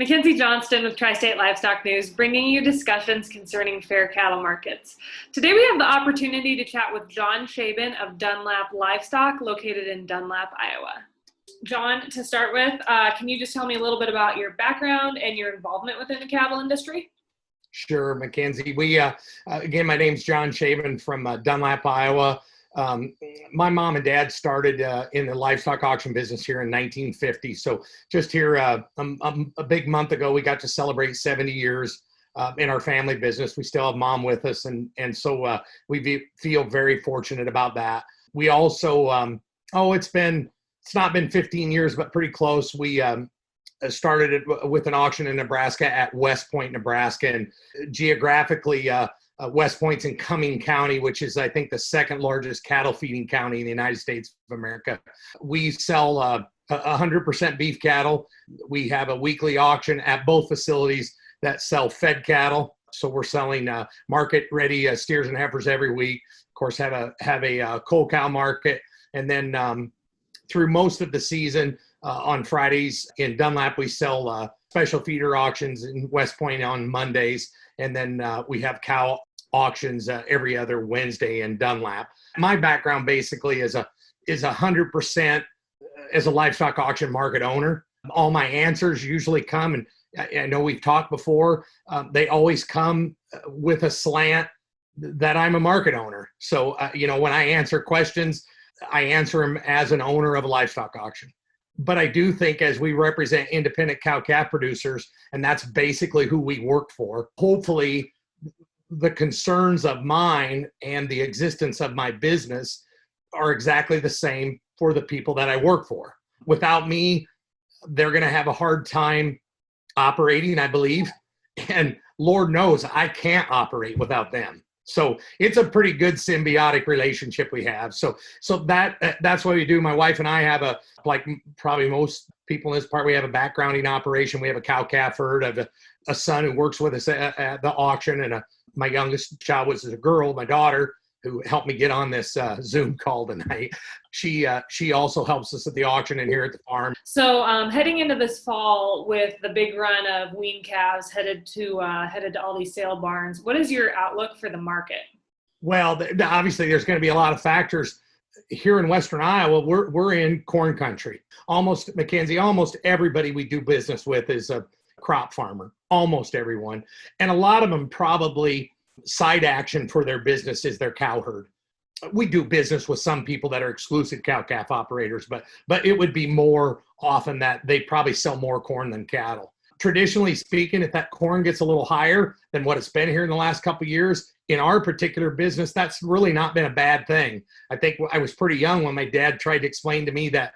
Mackenzie Johnston with Tri-State Livestock News, bringing you discussions concerning fair cattle markets. Today we have the opportunity to chat with Jon Schaben of Dunlap Livestock, located in Dunlap, Iowa. Jon, to start with, can you just tell me a little bit about your background and your involvement within the cattle industry? Sure, Mackenzie. Again, my name's Jon Schaben from Dunlap, Iowa. My mom and dad started in the livestock auction business here in 1950. So just here a big month ago, we got to celebrate 70 years in our family business. We still have mom with us, and so we feel very fortunate about that. We also, it's not been 15 years, but pretty close. We started it with an auction in Nebraska at West Point, Nebraska, and geographically, West Point's in Cumming County, which is, I think, the second largest cattle feeding county in the United States of America. We sell 100% beef cattle. We have a weekly auction at both facilities that sell fed cattle. So we're selling market-ready steers and heifers every week. Of course, have a coal cow market, and then through most of the season on Fridays in Dunlap, we sell special feeder auctions in West Point on Mondays. And then we have cow auctions every other Wednesday in Dunlap. My background basically is 100% as a livestock auction market owner. All my answers usually come, and I know we've talked before, they always come with a slant that I'm a market owner. So, when I answer questions, I answer them as an owner of a livestock auction. But I do think, as we represent independent cow-calf producers, and that's basically who we work for, hopefully the concerns of mine and the existence of my business are exactly the same for the people that I work for. Without me, they're going to have a hard time operating, I believe. And Lord knows I can't operate without them. So it's a pretty good symbiotic relationship we have. So that's what we do. My wife and I have like probably most people in this part, we have a backgrounding operation. We have a cow-calf herd. I have a son who works with us at the auction, and my youngest child was a girl, my daughter, who helped me get on this Zoom call tonight. She also helps us at the auction and here at the farm. So heading into this fall with the big run of wean calves headed to all these sale barns, what is your outlook for the market? Well, obviously there's going to be a lot of factors. Here in Western Iowa, we're in corn country. Mackenzie, almost everybody we do business with is a crop farmer, almost everyone. And a lot of them probably side action for their business is their cow herd. We do business with some people that are exclusive cow-calf operators, but it would be more often that they probably sell more corn than cattle. Traditionally speaking, if that corn gets a little higher than what it's been here in the last couple of years, in our particular business, that's really not been a bad thing. I think I was pretty young when my dad tried to explain to me that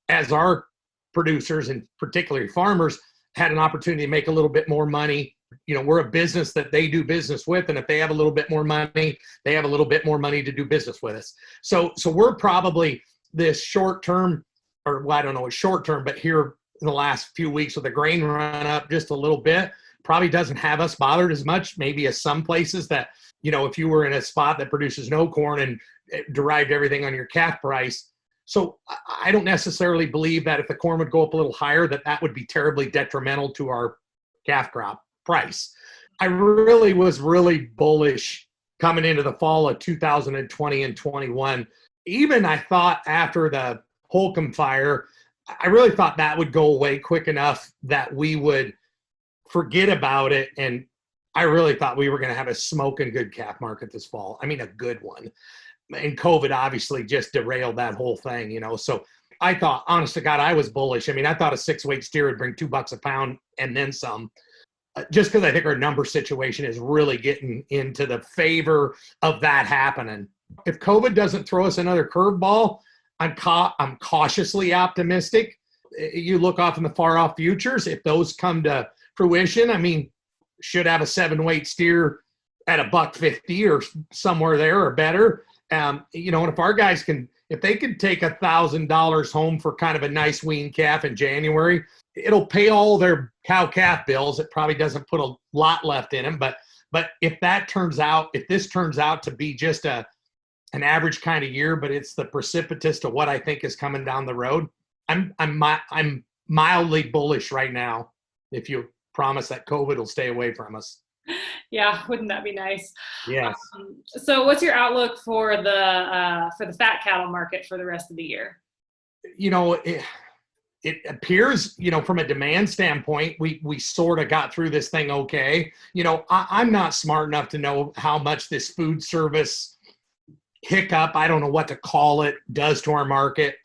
as our producers, and particularly farmers, had an opportunity to make a little bit more money. We're a business that they do business with, and if they have a little bit more money, they have a little bit more money to do business with us. So we're probably this short term, or well, I don't know, short term, but here in the last few weeks with the grain run up just a little bit, probably doesn't have us bothered as much, maybe as some places that, if you were in a spot that produces no corn and derived everything on your calf price. So I don't necessarily believe that if the corn would go up a little higher, that would be terribly detrimental to our calf crop price. I was really bullish coming into the fall of 2020 and 21. Even I thought after the Holcomb fire, I really thought that would go away quick enough that we would forget about it. And I really thought we were going to have a smoking good calf market this fall. I mean, a good one. And COVID obviously just derailed that whole thing, So I thought, honest to God, I was bullish. I mean, I thought a 6-weight steer would bring $2 a pound and then some. Just because I think our number situation is really getting into the favor of that happening. If COVID doesn't throw us another curveball, I'm cautiously optimistic. You look off in the far off futures, if those come to fruition, I mean, should have a 7-weight steer at $150 or somewhere there or better. And if our guys if they could take $1,000 home for kind of a nice wean calf in January, it'll pay all their cow-calf bills. It probably doesn't put a lot left in them, but if this turns out to be just an average kind of year, but it's the precipitous to what I think is coming down the road, I'm mildly bullish right now. if you promise that COVID will stay away from us. Yeah, wouldn't that be nice? Yes. So what's your outlook for the fat cattle market for the rest of the year? It appears, from a demand standpoint, we sort of got through this thing okay. I'm not smart enough to know how much this food service hiccup, I don't know what to call it, does to our market.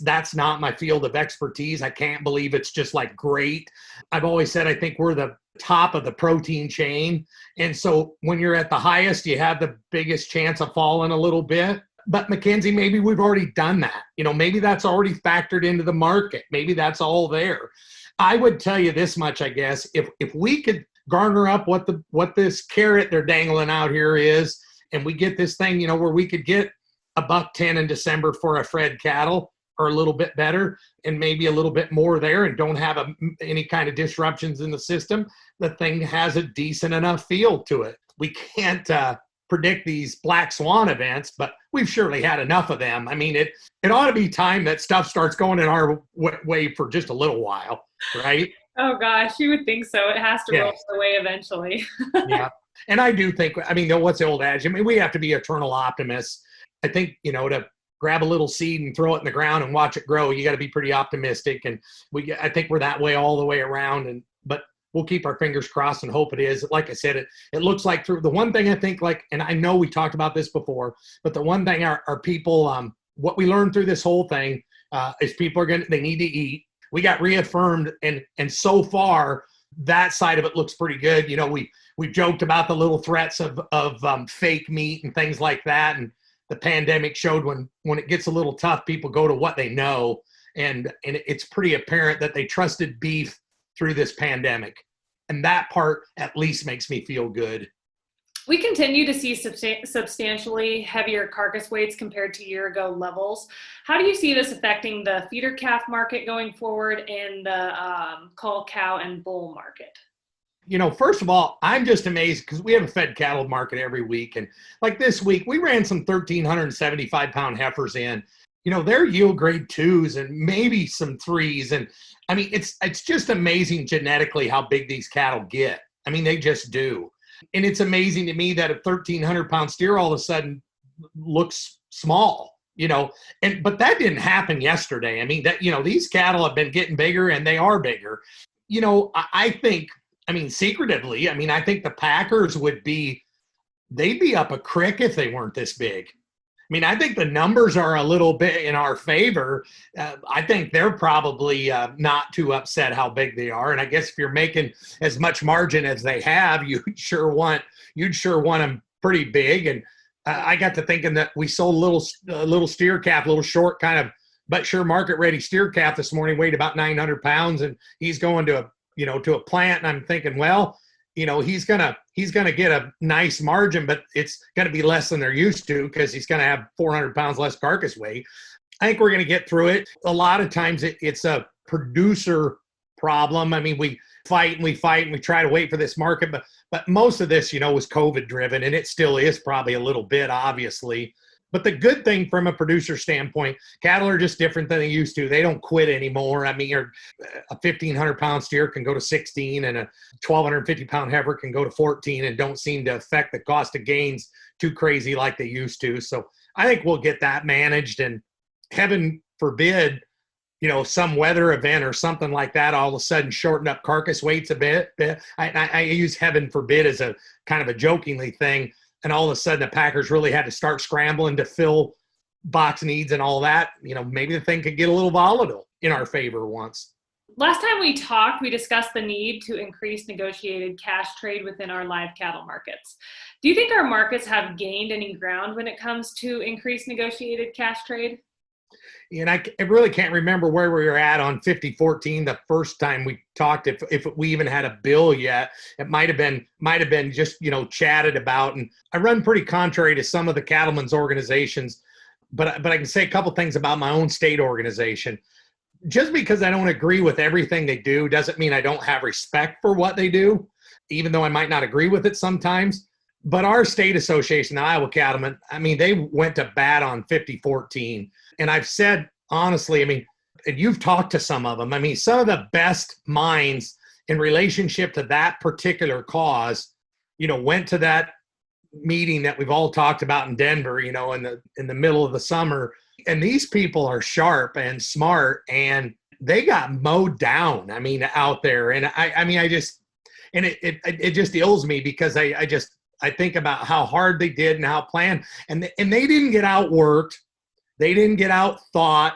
That's not my field of expertise. I can't believe it's just like great. I've always said I think we're the top of the protein chain. And so when you're at the highest, you have the biggest chance of falling a little bit. But Mackenzie, maybe we've already done that. Maybe that's already factored into the market. Maybe that's all there. I would tell you this much, I guess, if we could garner up what this carrot they're dangling out here is, and we get this thing, where we could get $110 in December for a fed cattle, or a little bit better, and maybe a little bit more there, and don't have any kind of disruptions in the system, the thing has a decent enough feel to it. We can't predict these black swan events, but we've surely had enough of them. I mean, it ought to be time that stuff starts going in our way for just a little while, right? Oh gosh, you would think so. It has to roll away eventually. Yeah. And I do think, what's the old adage? We have to be eternal optimists. I think, to grab a little seed and throw it in the ground and watch it grow, you got to be pretty optimistic. And I think we're that way all the way around. But we'll keep our fingers crossed and hope it is. Like I said, it looks like through the one thing I think, and I know we talked about this before, but the one thing our people, what we learned through this whole thing is people they need to eat. We got reaffirmed, and so far that side of it looks pretty good. We joked about the little threats of fake meat and things like that, and the pandemic showed when it gets a little tough, people go to what they know, and it's pretty apparent that they trusted beef through this pandemic, and that part at least makes me feel good. We continue to see substantially heavier carcass weights compared to year ago levels. How do you see this affecting the feeder calf market going forward, and the cull cow and bull market? First of all, I'm just amazed because we have a fed cattle market every week. And like this week, we ran some 1,375 pound heifers in. They're yield grade 2s and maybe some 3s. And it's just amazing genetically how big these cattle get. They just do. And it's amazing to me that a 1,300 pound steer all of a sudden looks small, but that didn't happen yesterday. These cattle have been getting bigger, and they are bigger. I think, secretively, I think the Packers they'd be up a crick if they weren't this big. I think the numbers are a little bit in our favor. I think they're probably not too upset how big they are. And I guess if you're making as much margin as they have, you'd sure want them pretty big. And I got to thinking that we sold a little steer calf, a little short kind of, but sure market ready steer calf this morning, weighed about 900 pounds, and he's going to a plant. And I'm thinking, well, he's gonna get a nice margin, but it's gonna be less than they're used to because he's gonna have 400 pounds less carcass weight. I think we're gonna get through it. A lot of times it's a producer problem. We fight and we try to wait for this market, but most of this, was COVID driven, and it still is probably a little bit, obviously. But the good thing from a producer standpoint, cattle are just different than they used to. They don't quit anymore. A 1,500 pound steer can go to 16, and a 1,250 pound heifer can go to 14, and don't seem to affect the cost of gains too crazy like they used to. So I think we'll get that managed, and heaven forbid, some weather event or something like that all of a sudden shorten up carcass weights a bit. I use heaven forbid as a kind of a jokingly thing. And all of a sudden the Packers really had to start scrambling to fill box needs and all that. Maybe the thing could get a little volatile in our favor once. Last time we talked, we discussed the need to increase negotiated cash trade within our live cattle markets. Do you think our markets have gained any ground when it comes to increased negotiated cash trade? And I really can't remember where we were at on 50-14 the first time we talked, if we even had a bill yet. It might have been just, chatted about. And I run pretty contrary to some of the cattlemen's organizations, but I can say a couple things about my own state organization. Just because I don't agree with everything they do doesn't mean I don't have respect for what they do, even though I might not agree with it sometimes. But our state association, the Iowa Cattlemen, they went to bat on 50-14. And I've said, honestly, and you've talked to some of them. Some of the best minds in relationship to that particular cause, went to that meeting that we've all talked about in Denver, in the middle of the summer. And these people are sharp and smart, and they got mowed down. I mean, out there. And it just ills me, because I think about how hard they did and how planned, and they didn't get outworked. They didn't get outthought.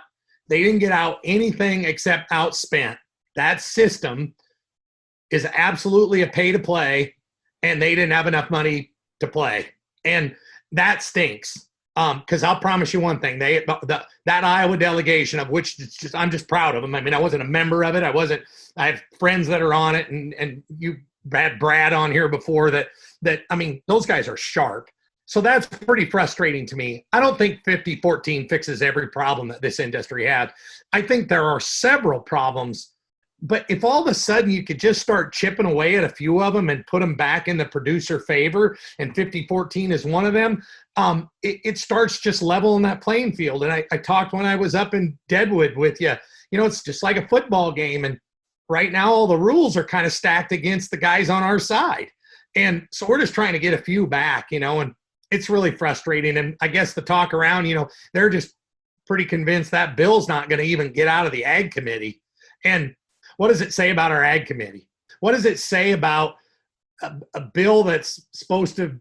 They didn't get out anything except outspent. That system is absolutely a pay to play, and they didn't have enough money to play. And that stinks. Because I'll promise you one thing, that Iowa delegation, of which I'm just proud of them. I mean, I wasn't a member of it. I have friends that are on it, and you had Brad on here before that, I mean, those guys are sharp. So that's pretty frustrating to me. I don't think 50-14 fixes every problem that this industry has. I think there are several problems, but if all of a sudden you could just start chipping away at a few of them and put them back in the producer favor, and 50-14 is one of them, it starts just leveling that playing field. And I talked when I was up in Deadwood with you, it's just like a football game. And right now all the rules are kind of stacked against the guys on our side. And so we're just trying to get a few back, and it's really frustrating. And I guess the talk around, they're just pretty convinced that bill's not going to even get out of the ag committee. And what does it say about our ag committee? What does it say about a bill that's supposed to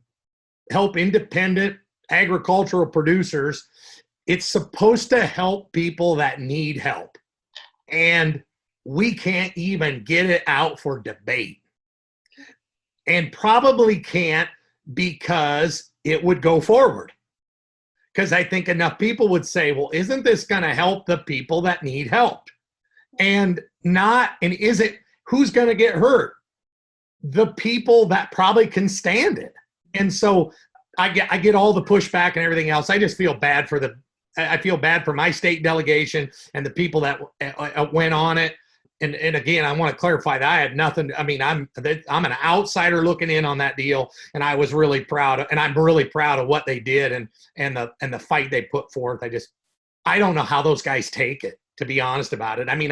help independent agricultural producers? It's supposed to help people that need help. And we can't even get it out for debate. And probably can't, because it would go forward. Because I think enough people would say, well, isn't this going to help the people that need help? And is it, who's going to get hurt? The people that probably can stand it. And so I get all the pushback and everything else. I just feel bad for my state delegation and the people that went on it. And again, I want to clarify that I had nothing. I mean, I'm an outsider looking in on that deal, and I was really proud and I'm really proud of what they did and the fight they put forth. I don't know how those guys take it, to be honest about it. I mean,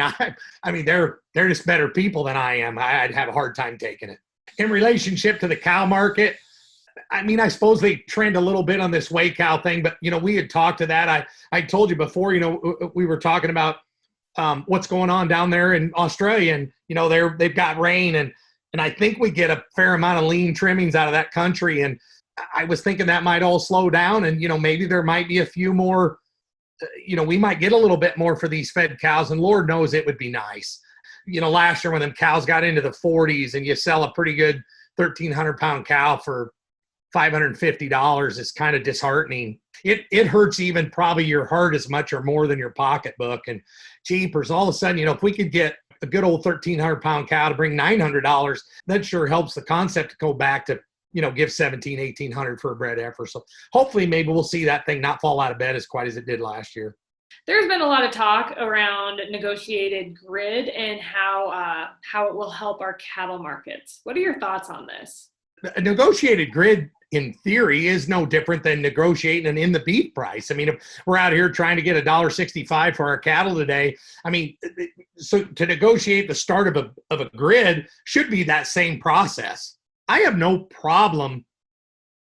they're just better people than I am. I'd have a hard time taking it. In relationship to the cow market, I mean, I suppose they trend a little bit on this whey cow thing, but we had talked to that. I told you before, we were talking about what's going on down there in Australia, and they've got rain, and I think we get a fair amount of lean trimmings out of that country, and I was thinking that might all slow down, and maybe there might be a few more. We might get a little bit more for these fed cows, and Lord knows it would be nice. Last year when them cows got into the 40s, and you sell a pretty good 1,300 pound cow for $550 is kind of disheartening. It hurts even probably your heart as much or more than your pocketbook. And jeepers, all of a sudden, if we could get a good old 1,300 pound cow to bring $900, that sure helps the concept to go back to, give 1,800 for a bred heifer. So hopefully maybe we'll see that thing not fall out of bed as quite as it did last year. There's been a lot of talk around negotiated grid and how it will help our cattle markets. What are your thoughts on this? A negotiated grid, in theory, is no different than negotiating an in the beef price. I mean, if we're out here trying to get $1.65 for our cattle today, I mean, so to negotiate the start of a grid should be that same process. I have no problem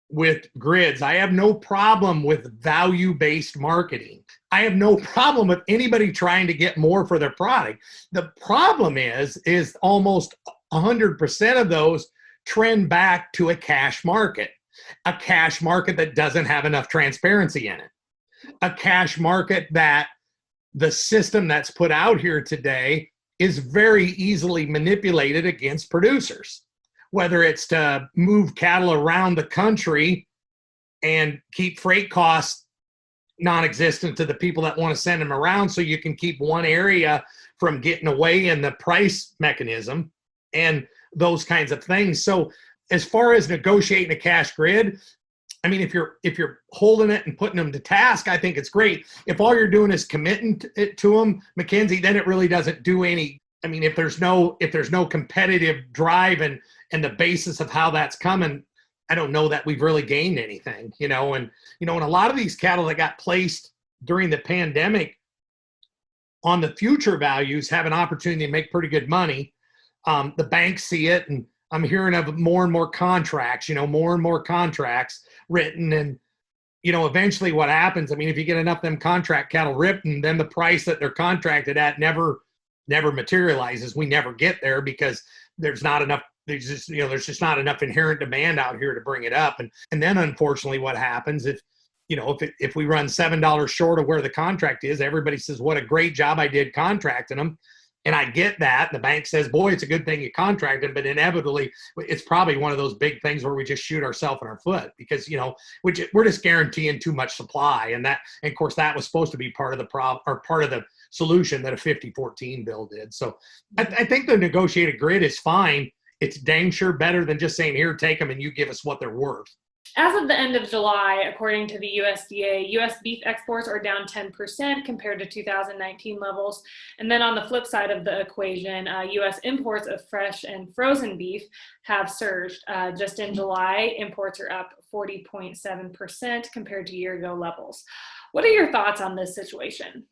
with grids. I have no problem with value-based marketing. I have no problem with anybody trying to get more for their product. The problem is almost 100% of those trend back to a cash market that doesn't have enough transparency in it, a cash market that the system that's put out here today is very easily manipulated against producers, whether it's to move cattle around the country and keep freight costs non-existent to the people that want to send them around, so you can keep one area from getting away in the price mechanism and those kinds of things. So as far as negotiating a cash grid, I mean, if you're holding it and putting them to task, I think it's great. If all you're doing is committing it to them, Mackenzie, then it really doesn't do any. I mean, if there's no competitive drive and the basis of how that's coming, I don't know that we've really gained anything, and a lot of these cattle that got placed during the pandemic on the future values have an opportunity to make pretty good money. The banks see it, and I'm hearing of more and more contracts, more and more contracts written. And, eventually what happens, if you get enough of them contract cattle written, then the price that they're contracted at never materializes. We never get there because there's not enough. There's just not enough inherent demand out here to bring it up. And then unfortunately what happens if we run $7 short of where the contract is, everybody says, what a great job I did contracting them. And I get that. The bank says, boy, it's a good thing you contracted, but inevitably it's probably one of those big things where we just shoot ourselves in our foot because, we're just guaranteeing too much supply. And of course, that was supposed to be part of the problem or part of the solution that a 5014 bill did. So I think the negotiated grid is fine. It's dang sure better than just saying, here, take them and you give us what they're worth. As of the end of July, according to the USDA, U.S. beef exports are down 10% compared to 2019 levels. And then on the flip side of the equation, U.S. imports of fresh and frozen beef have surged. Just in July, imports are up 40.7% compared to year-ago levels. What are your thoughts on this situation?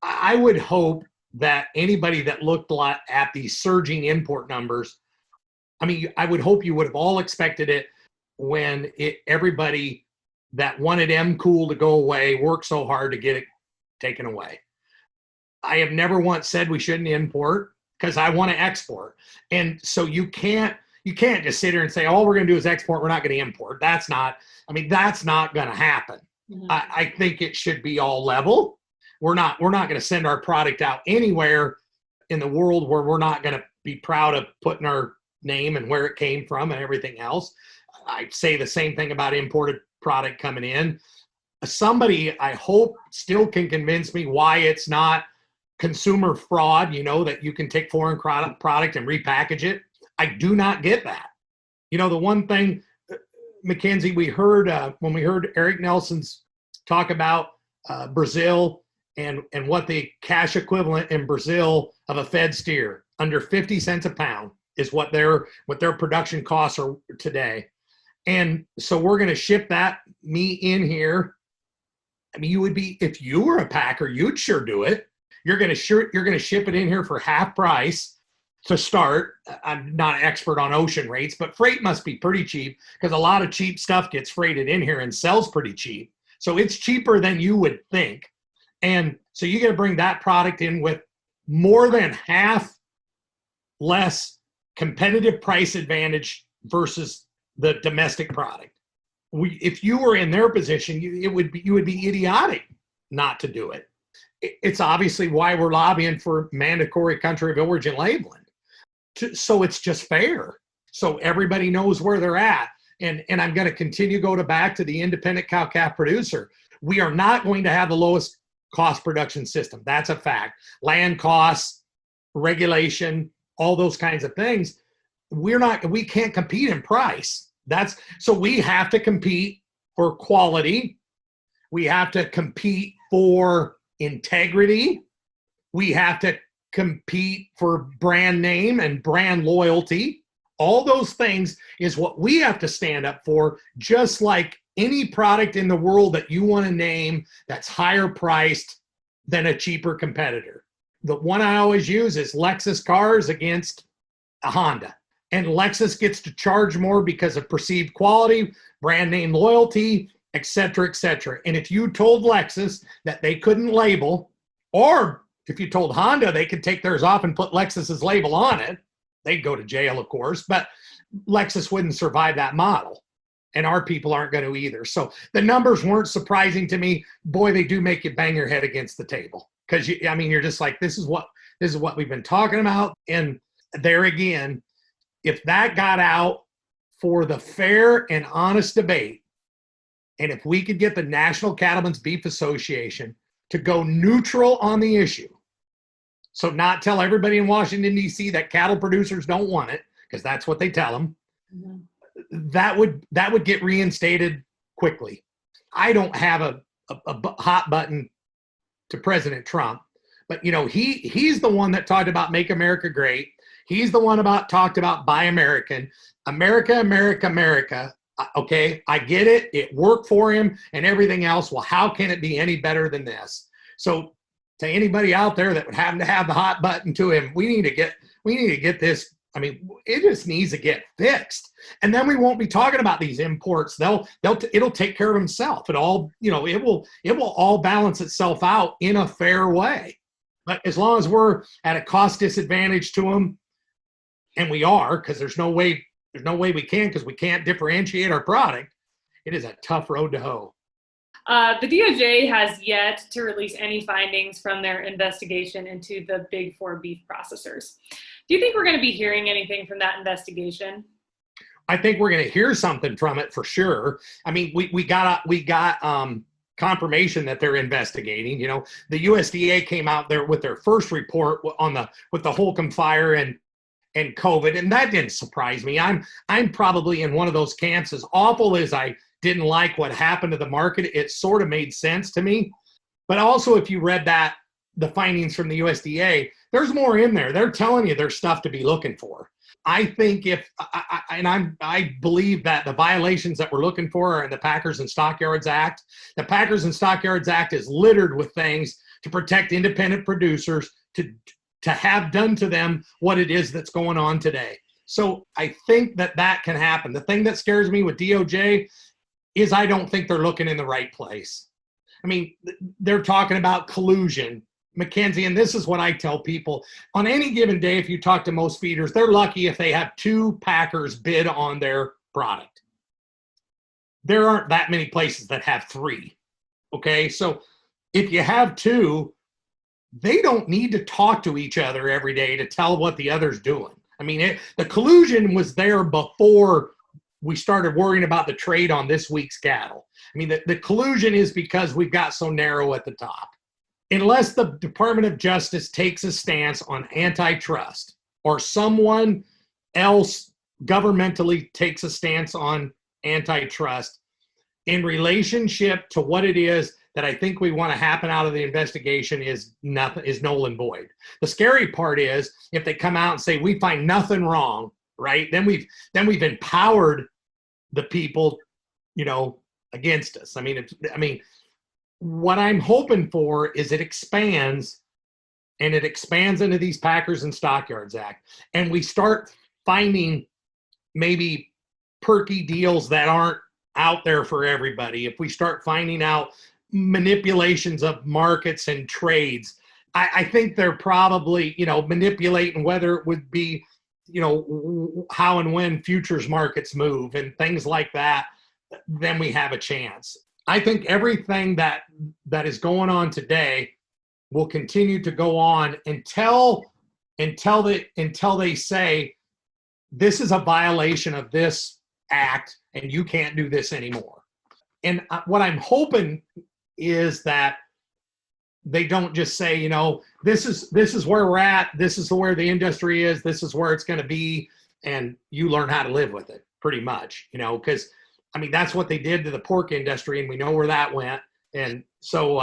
I would hope that anybody that looked at these surging import numbers, I would hope you would have all expected it when everybody that wanted M-Cool to go away worked so hard to get it taken away. I have never once said we shouldn't import because I want to export. And so you can't just sit here and say, all we're going to do is export, we're not going to import. That's not going to happen. Mm-hmm. I think it should be all level. We're not going to send our product out anywhere in the world where we're not going to be proud of putting our name and where it came from and everything else. I say the same thing about imported product coming in. Somebody, I hope, still can convince me why it's not consumer fraud, that you can take foreign product and repackage it. I do not get that. The one thing, Mackenzie, we heard when we heard Eric Nelson's talk about Brazil and what the cash equivalent in Brazil of a fed steer, under 50 cents a pound is what their production costs are today. And so we're going to ship that meat in here. You would be, if you were a packer, you'd sure do it. You're going to ship it in here for half price to start. I'm not an expert on ocean rates, but freight must be pretty cheap because a lot of cheap stuff gets freighted in here and sells pretty cheap. So it's cheaper than you would think. And so you got to bring that product in with more than half less competitive price advantage versus the domestic product. If you were in their position, you would be idiotic not to do it. It's obviously why we're lobbying for mandatory country of origin labeling. So it's just fair. So everybody knows where they're at. And I'm going to continue to go back to the independent cow-calf producer. We are not going to have the lowest cost production system. That's a fact. Land costs, regulation, all those kinds of things. We can't compete in price. So we have to compete for quality. We have to compete for integrity. We have to compete for brand name and brand loyalty. All those things is what we have to stand up for, just like any product in the world that you want to name that's higher priced than a cheaper competitor. The one I always use is Lexus cars against a Honda. And Lexus gets to charge more because of perceived quality, brand name loyalty, et cetera, et cetera. And if you told Lexus that they couldn't label, or if you told Honda they could take theirs off and put Lexus's label on it, they'd go to jail, of course, but Lexus wouldn't survive that model. And our people aren't going to either. So the numbers weren't surprising to me. Boy, they do make you bang your head against the table. Because, you're just like, this is what we've been talking about. And there again, if that got out for the fair and honest debate, and if we could get the National Cattlemen's Beef Association to go neutral on the issue, so not tell everybody in Washington, D.C. that cattle producers don't want it, because that's what they tell them, mm-hmm. that would get reinstated quickly. I don't have a hot button to President Trump, but he's the one that talked about Make America Great. He's the one talked about Buy American, America, America, America. Okay, I get it. It worked for him and everything else. Well, how can it be any better than this? So to anybody out there that would happen to have the hot button to him, we need to get this I mean, it just needs to get fixed. And then we won't be talking about these imports. It'll take care of itself. It all, it will all balance itself out in a fair way. But as long as we're at a cost disadvantage to them, and we are, because there's no way we can, because we can't differentiate our product, it is a tough road to hoe. The DOJ has yet to release any findings from their investigation into the big four beef processors. Do you think we're going to be hearing anything from that investigation? I think we're going to hear something from it for sure. I mean, we got confirmation that they're investigating. The USDA came out there with their first report with the Holcomb fire and COVID, and that didn't surprise me. I'm probably in one of those camps. As awful as I didn't like what happened to the market, it sort of made sense to me. But also, if you read the findings from the USDA, there's more in there. They're telling you there's stuff to be looking for. I think I believe that the violations that we're looking for are in the Packers and Stockyards Act. The Packers and Stockyards Act is littered with things to protect independent producers, to have done to them what it is that's going on today. So I think that can happen. The thing that scares me with DOJ is I don't think they're looking in the right place. I mean, they're talking about collusion. Mackenzie, and this is what I tell people, on any given day, if you talk to most feeders, they're lucky if they have 2 packers bid on their product. There aren't that many places that have 3. Okay, so if you have 2, they don't need to talk to each other every day to tell what the other's doing. I mean, the collusion was there before we started worrying about the trade on this week's cattle. I mean, the collusion is because we've got so narrow at the top. Unless the Department of Justice takes a stance on antitrust, or someone else governmentally takes a stance on antitrust in relationship to what it is that I think we want to happen out of the investigation, is null and void. The scary part is if they come out and say we find nothing wrong, right? Then we've empowered the people, against us. I mean, what I'm hoping for is it expands into these Packers and Stockyards Act, and we start finding maybe perky deals that aren't out there for everybody. If we start finding out manipulations of markets and trades, I think they're probably, manipulating whether it would be, how and when futures markets move and things like that, then we have a chance. I think everything that is going on today will continue to go on until they say this is a violation of this act and you can't do this anymore. And what I'm hoping is that they don't just say, this is where we're at, this is where the industry is, this is where it's going to be, and you learn how to live with it, pretty much, because I mean, that's what they did to the pork industry, and we know where that went. And so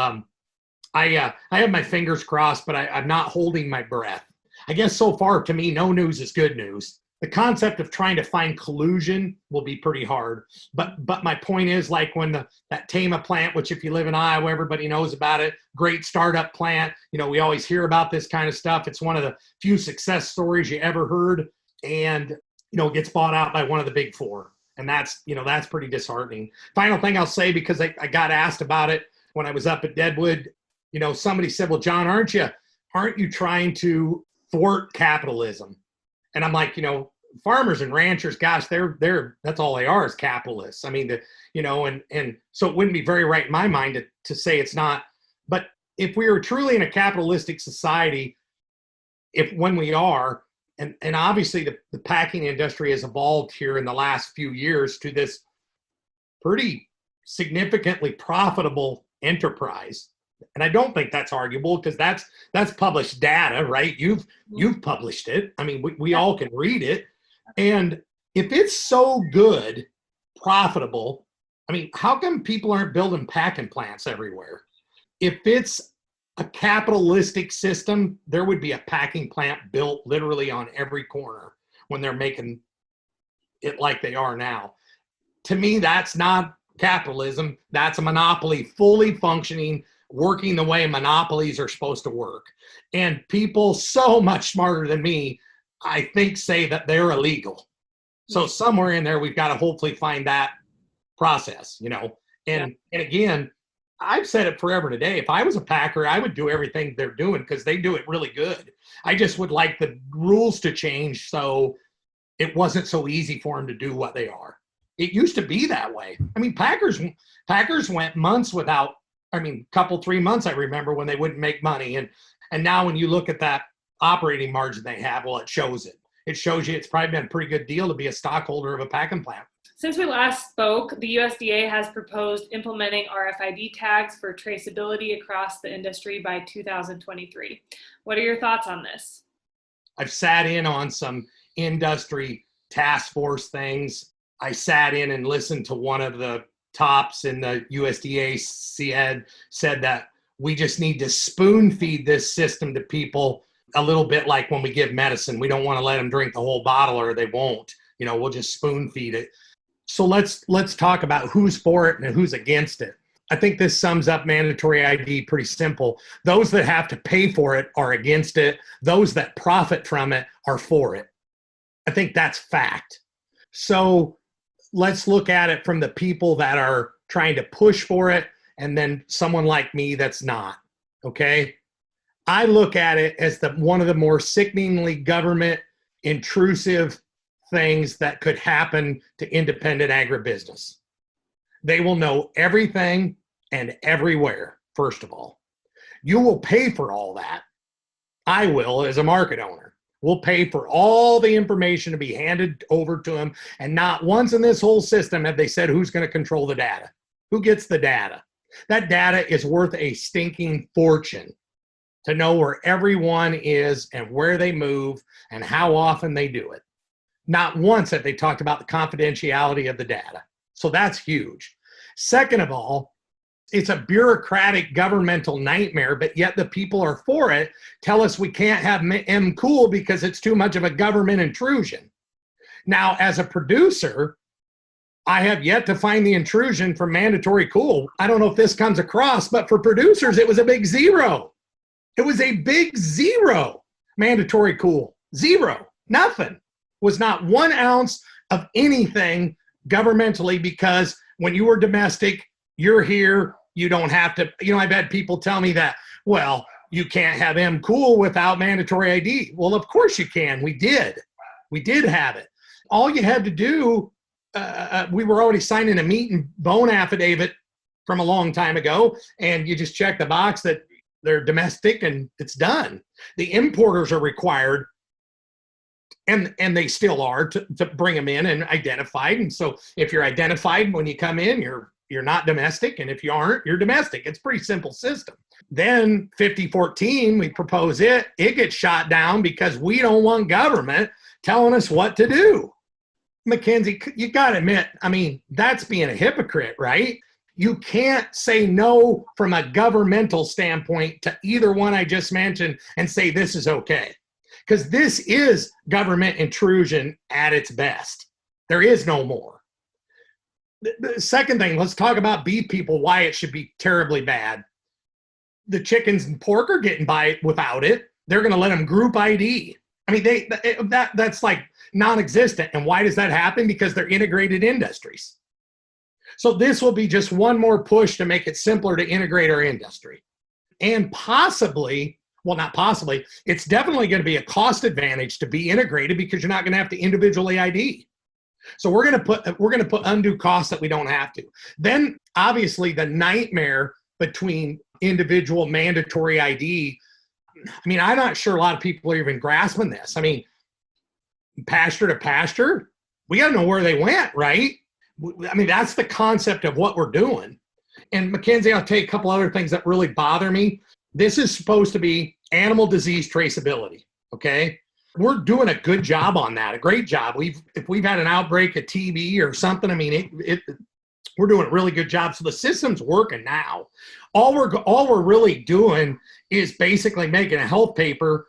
I have my fingers crossed, but I'm not holding my breath. I guess so far, to me, no news is good news. The concept of trying to find collusion will be pretty hard. But my point is, like when that Tama plant, which if you live in Iowa, everybody knows about it, great startup plant. We always hear about this kind of stuff. It's one of the few success stories you ever heard. And, it gets bought out by one of the big 4. And that's pretty disheartening. Final thing I'll say, because I got asked about it when I was up at Deadwood, somebody said, well, John, aren't you trying to thwart capitalism? And I'm like, farmers and ranchers, gosh, that's all they are, is capitalists. I mean, and so it wouldn't be very right in my mind to say it's not. But if we were truly in a capitalistic society, when we are, and obviously the packing industry has evolved here in the last few years to this pretty significantly profitable enterprise. And I don't think that's arguable, because that's published data, right? You've published it. I mean, we all can read it. And if it's so good, profitable, I mean, how come people aren't building packing plants everywhere? If it's a capitalistic system, there would be a packing plant built literally on every corner when they're making it like they are now. To me, that's not capitalism. That's a monopoly, fully functioning, working the way monopolies are supposed to work. And people so much smarter than me I think, say that they're illegal. So somewhere in there, we've got to hopefully find that process, and again, I've said it forever and a day. If I was a packer, I would do everything they're doing because they do it really good. I just would like the rules to change so it wasn't so easy for them to do what they are. It used to be that way. I mean, Packers went months without, couple, 3 months, I remember, when they wouldn't make money. And now when you look at that operating margin they have, well, it shows it. It shows you it's probably been a pretty good deal to be a stockholder of a packing plant. Since we last spoke, the USDA has proposed implementing RFID tags for traceability across the industry by 2023. What are your thoughts on this? I've sat in on some industry task force things. I sat in and listened to one of the tops in the USDA said that we just need to spoon feed this system to people a little bit like when we give medicine. We don't want to let them drink the whole bottle or they won't. We'll just spoon feed it. So let's talk about who's for it and who's against it. I think this sums up mandatory ID pretty simple. Those that have to pay for it are against it. Those that profit from it are for it. I think that's fact. So let's look at it from the people that are trying to push for it and then someone like me that's not, okay? I look at it as one of the more sickeningly government intrusive things that could happen to independent agribusiness. They will know everything and everywhere, first of all. You will pay for all that. I will, as a market owner. We'll pay for all the information to be handed over to them, and not once in this whole system have they said who's going to control the data. Who gets the data? That data is worth a stinking fortune to know where everyone is and where they move and how often they do it. Not once have they talked about the confidentiality of the data. So that's huge. Second of all, it's a bureaucratic governmental nightmare, but yet the people are for it, tell us we can't have M-Cool because it's too much of a government intrusion. Now, as a producer, I have yet to find the intrusion for mandatory cool. I don't know if this comes across, but for producers, it was a big zero. It was a big zero. Mandatory cool. Zero. Nothing. Was not 1 ounce of anything governmentally, because when you were domestic, you're here, you don't have to, I've had people tell me that, well, you can't have M-Cool without mandatory ID. Well, of course you can. We did have it. All you had to do, we were already signing a meat and bone affidavit from a long time ago, and you just check the box that they're domestic and it's done. The importers are required, and they still are, to bring them in and identified. And so if you're identified when you come in, you're not domestic, and if you aren't, you're domestic. It's a pretty simple system. Then 5014, we propose it gets shot down because we don't want government telling us what to do. Mackenzie, you got to admit, that's being a hypocrite, right? You can't say no from a governmental standpoint to either one I just mentioned and say this is okay. Because this is government intrusion at its best. There is no more. The second thing, let's talk about beef people, why it should be terribly bad. The chickens and pork are getting by without it. They're going to let them group ID. That's like non-existent. And why does that happen? Because they're integrated industries. So this will be just one more push to make it simpler to integrate our industry. And possibly, well, not possibly, it's definitely going to be a cost advantage to be integrated because you're not going to have to individually ID. So we're going to put undue costs that we don't have to. Then obviously the nightmare between individual mandatory ID. I'm not sure a lot of people are even grasping this. Pasture to pasture, we got to know where they went, right? That's the concept of what we're doing. And Mackenzie, I'll tell you a couple other things that really bother me. This is supposed to be animal disease traceability, okay? We're doing a good job on that, a great job. If we've had an outbreak of TB or something, we're doing a really good job. So the system's working now. All we're really doing is basically making a health paper.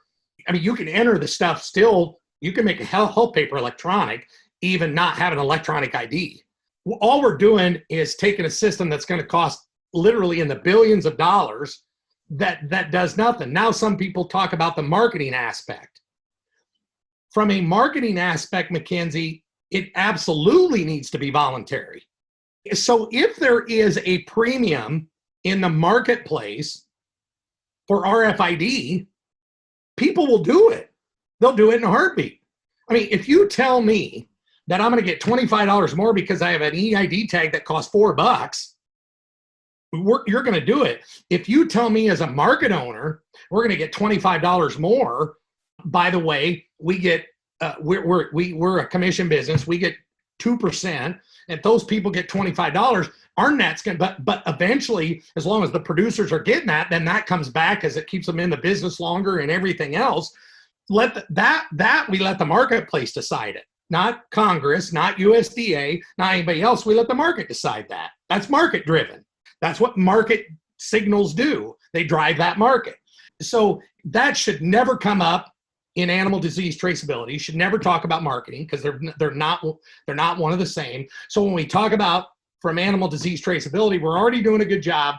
You can enter the stuff still. You can make a health paper electronic, even not having electronic ID. All we're doing is taking a system that's going to cost literally in the billions of dollars that does nothing. Now some people talk about the marketing aspect. From a marketing aspect, Mackenzie, it absolutely needs to be voluntary. So if there is a premium in the marketplace for RFID, people will do it. They'll do it in a heartbeat. I mean, if you tell me that I'm going to get $25 more because I have an EID tag that costs $4, you're going to do it. If you tell me as a market owner, we're going to get $25 more, by the way, we get, we're a commission business. We get 2%. If those people get $25, our net's going to, but eventually, as long as the producers are getting that, then that comes back as it keeps them in the business longer and everything else. We let the marketplace decide it, not Congress, not USDA, not anybody else. We let the market decide that. That's market driven. That's what market signals do. They drive that market. So that should never come up in animal disease traceability. You should never talk about marketing because they're not one of the same. So when we talk about from animal disease traceability, we're already doing a good job,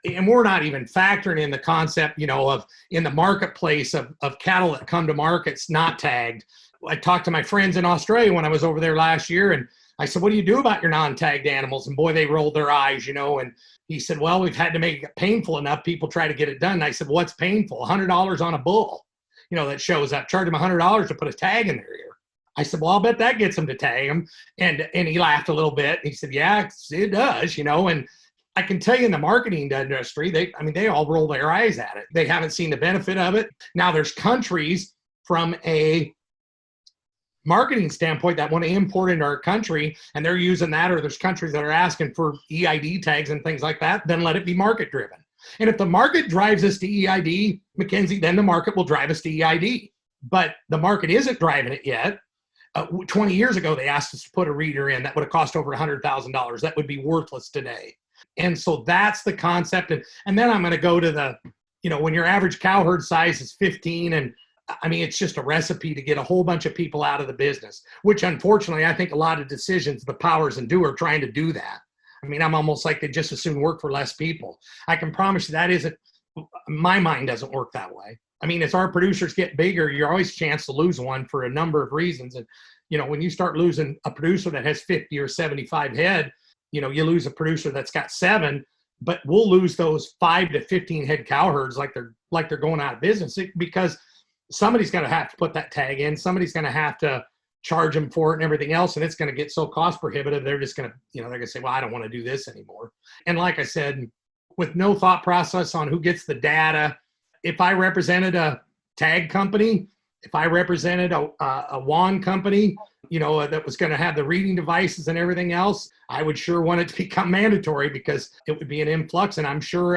and we're not even factoring in the concept, of in the marketplace of cattle that come to markets not tagged. I talked to my friends in Australia when I was over there last year, and I said, what do you do about your non-tagged animals? And boy, they rolled their eyes, and he said, well, we've had to make it painful enough. People try to get it done. And I said, well, what's painful? $100 on a bull, that shows up. Charge them $100 to put a tag in their ear. I said, well, I'll bet that gets them to tag them. And he laughed a little bit. He said, yeah, it does, and I can tell you in the marketing industry, they all roll their eyes at it. They haven't seen the benefit of it. Now there's countries from a marketing standpoint that want to import into our country, and they're using that, or there's countries that are asking for EID tags and things like that, then let it be market driven. And if the market drives us to EID, Mackenzie, then the market will drive us to EID. But the market isn't driving it yet. 20 years ago, they asked us to put a reader in that would have cost over $100,000. That would be worthless today. And so that's the concept. And then I'm going to go to the, when your average cow herd size is 15, and it's just a recipe to get a whole bunch of people out of the business, which unfortunately, I think a lot of decisions, the powers and do are trying to do that. I'm almost like they just as soon work for less people. I can promise you that isn't, my mind doesn't work that way. As our producers get bigger, you're always a chance to lose one for a number of reasons. And, when you start losing a producer that has 50 or 75 head, you lose a producer that's got 7, but we'll lose those 5 to 15 head cow herds like they're going out of business, because somebody's going to have to put that tag in. Somebody's going to have to charge them for it and everything else. And it's going to get so cost prohibitive. They're just going to, they're going to say, well, I don't want to do this anymore. And like I said, with no thought process on who gets the data, if I represented a tag company, if I represented a WAN company, that was going to have the reading devices and everything else, I would sure want it to become mandatory, because it would be an influx. And I'm sure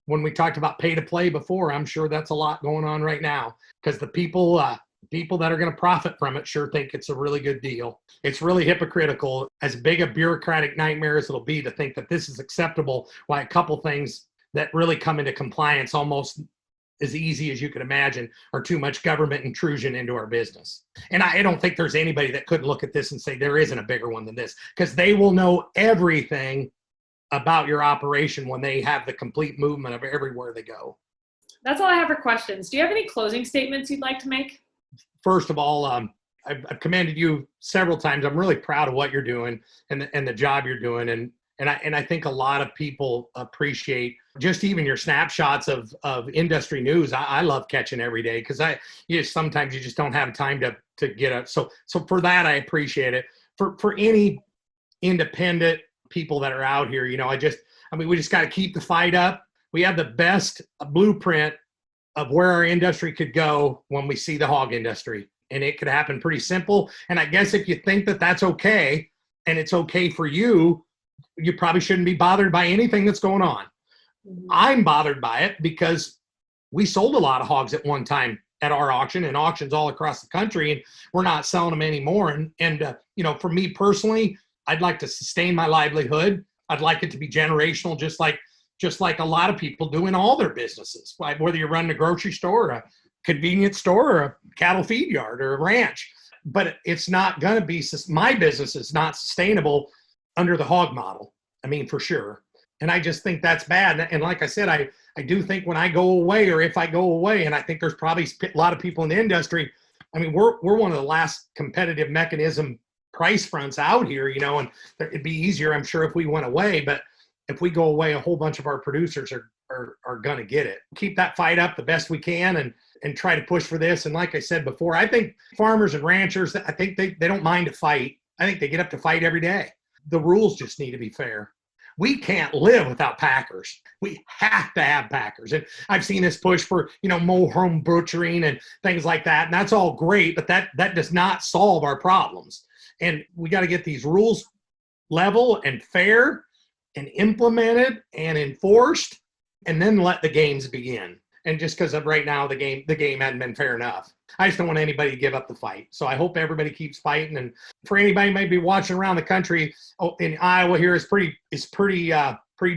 when we talked about pay to play before, I'm sure that's a lot going on right now, because the people that are going to profit from it sure think it's a really good deal. It's really hypocritical, as big a bureaucratic nightmare as it'll be, to think that this is acceptable, why a couple things that really come into compliance almost as easy as you can imagine are too much government intrusion into our business. And I don't think there's anybody that could look at this and say there isn't a bigger one than this, because they will know everything about your operation when they have the complete movement of everywhere they go. That's all I have for questions. Do you have any closing statements you'd like to make? First of all, I've commended you several times. I'm really proud of what you're doing and the job you're doing. And I think a lot of people appreciate just even your snapshots of industry news. I love catching every day, because sometimes you just don't have time to get it. So for that, I appreciate it. For any independent people that are out here, we just got to keep the fight up. We have the best blueprint of where our industry could go when we see the hog industry, and it could happen pretty simple. And I guess if you think that that's okay, and it's okay for you, you probably shouldn't be bothered by anything that's going on. I'm bothered by it because we sold a lot of hogs at one time at our auction, and auctions all across the country, and we're not selling them anymore. And for me personally, I'd like to sustain my livelihood. I'd like it to be generational, just like a lot of people do in all their businesses, like whether you're running a grocery store, or a convenience store, or a cattle feed yard, or a ranch. But it's not going to be, my business is not sustainable under the hog model. For sure. And I just think that's bad. And like I said, I do think when I go away, or if I go away, and I think there's probably a lot of people in the industry I mean, we're one of the last competitive mechanism price fronts out here, and it'd be easier, I'm sure, if we went away. But if we go away, a whole bunch of our producers are going to get it. Keep that fight up the best we can and try to push for this. And like I said before, I think farmers and ranchers, I think they don't mind a fight. I think they get up to fight every day. The rules just need to be fair. We can't live without packers. We have to have packers. And I've seen this push for, more home butchering and things like that. And that's all great, but that does not solve our problems. And we got to get these rules level and fair and implemented and enforced, and then let the games begin. And just because of right now, the game hadn't been fair enough. I just don't want anybody to give up the fight. So I hope everybody keeps fighting. And for anybody maybe watching around the country, in Iowa here is pretty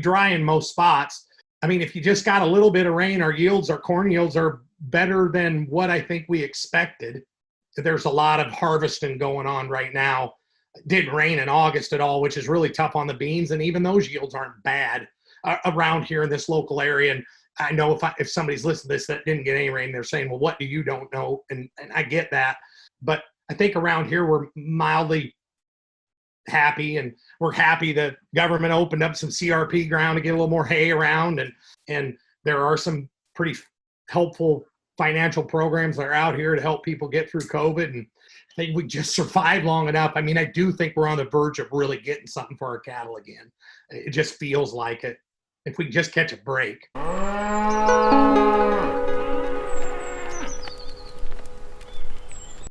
dry in most spots. I mean, if you just got a little bit of rain, our corn yields are better than what I think we expected. There's a lot of harvesting going on right now. It didn't rain in August at all, which is really tough on the beans. And even those yields aren't bad around here in this local area. And I know if somebody's listening to this that didn't get any rain, they're saying, well, what do you don't know? And I get that. But I think around here we're mildly happy, and we're happy that government opened up some CRP ground to get a little more hay around. And there are some pretty helpful financial programs that are out here to help people get through COVID. And I think we just survived long enough. I mean, I do think we're on the verge of really getting something for our cattle again. It just feels like it. If we just catch a break.